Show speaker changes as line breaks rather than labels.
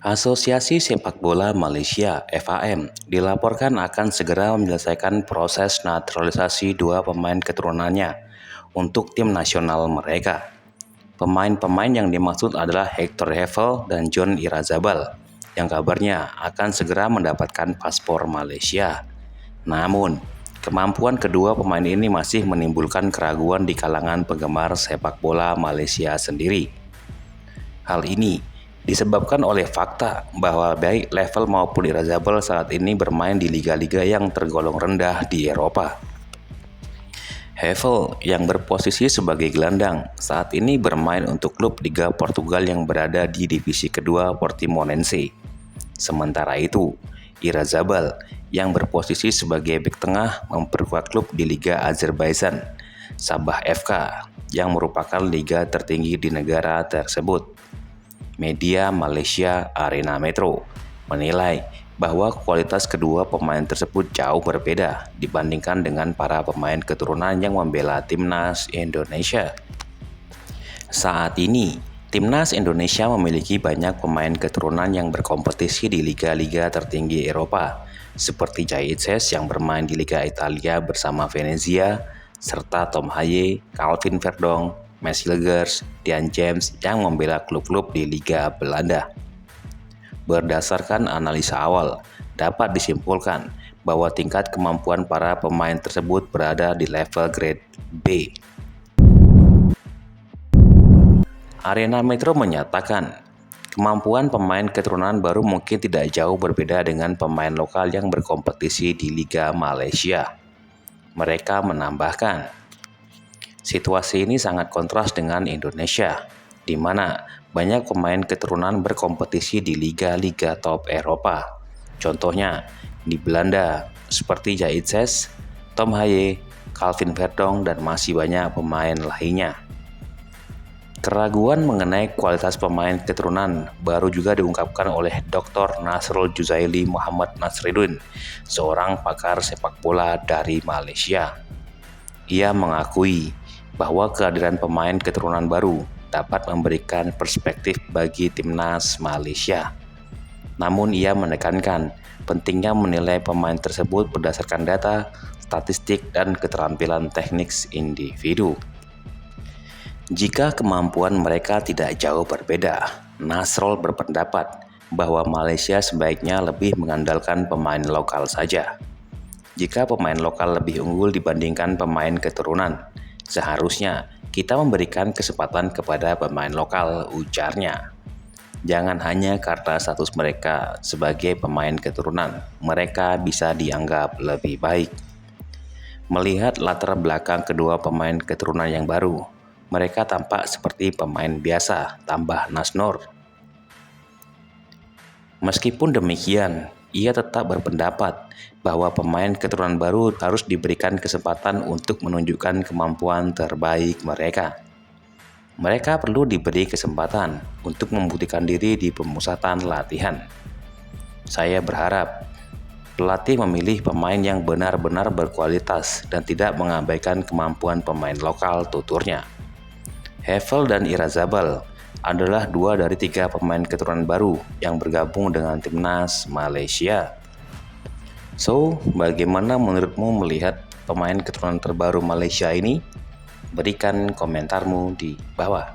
Asosiasi Sepak Bola Malaysia (FAM) dilaporkan akan segera menyelesaikan proses naturalisasi dua pemain keturunannya untuk tim nasional mereka. Pemain-pemain yang dimaksud adalah Hector Hevel dan John Irazabal, yang kabarnya akan segera mendapatkan paspor Malaysia. Namun, kemampuan kedua pemain ini masih menimbulkan keraguan di kalangan penggemar sepak bola Malaysia sendiri. Hal ini disebabkan oleh fakta bahwa baik Level maupun Irazabal saat ini bermain di liga-liga yang tergolong rendah di Eropa. Hevel yang berposisi sebagai gelandang saat ini bermain untuk klub Liga Portugal yang berada di divisi kedua Portimonense. Sementara itu, Irazabal yang berposisi sebagai bek tengah memperkuat klub di Liga Azerbaijan, Sabah FK, yang merupakan liga tertinggi di negara tersebut. Media Malaysia Arena Metro menilai bahwa kualitas kedua pemain tersebut jauh berbeda dibandingkan dengan para pemain keturunan yang membela timnas Indonesia. Saat ini, timnas Indonesia memiliki banyak pemain keturunan yang berkompetisi di liga-liga tertinggi Eropa, seperti Jait Ses yang bermain di Liga Italia bersama Venezia, serta Tom Haye, Calvin Verdong, Messilgers, dan James yang membela klub-klub di Liga Belanda. Berdasarkan analisa awal, dapat disimpulkan bahwa tingkat kemampuan para pemain tersebut berada di level grade B. Arena Metro menyatakan, kemampuan pemain keturunan baru mungkin tidak jauh berbeda dengan pemain lokal yang berkompetisi di Liga Malaysia. Mereka menambahkan, situasi ini sangat kontras dengan Indonesia, di mana banyak pemain keturunan berkompetisi di liga-liga top Eropa. Contohnya, di Belanda, seperti Jait Ses, Tom Haye, Calvin Verdong, dan masih banyak pemain lainnya. Keraguan mengenai kualitas pemain keturunan baru juga diungkapkan oleh Dr. Nasrul Juzaili Muhammad Nasriddin, seorang pakar sepak bola dari Malaysia. Ia mengakui bahwa kehadiran pemain keturunan baru dapat memberikan perspektif bagi timnas Malaysia. Namun ia menekankan pentingnya menilai pemain tersebut berdasarkan data, statistik, dan keterampilan teknik individu. Jika kemampuan mereka tidak jauh berbeda, Nasrul berpendapat bahwa Malaysia sebaiknya lebih mengandalkan pemain lokal saja. Jika pemain lokal lebih unggul dibandingkan pemain keturunan, seharusnya kita memberikan kesempatan kepada pemain lokal, ujarnya. Jangan hanya karena status mereka sebagai pemain keturunan, mereka bisa dianggap lebih baik. Melihat latar belakang kedua pemain keturunan yang baru, mereka tampak seperti pemain biasa, tambah Nasnur. Meskipun demikian, ia tetap berpendapat bahwa pemain keturunan baru harus diberikan kesempatan untuk menunjukkan kemampuan terbaik mereka. Mereka perlu diberi kesempatan untuk membuktikan diri di pemusatan latihan. Saya berharap pelatih memilih pemain yang benar-benar berkualitas dan tidak mengabaikan kemampuan pemain lokal, tuturnya. Hevel dan Irazabal adalah 2 dari 3 pemain keturunan baru yang bergabung dengan timnas Malaysia. So, bagaimana menurutmu melihat pemain keturunan terbaru Malaysia ini? Berikan komentarmu di bawah.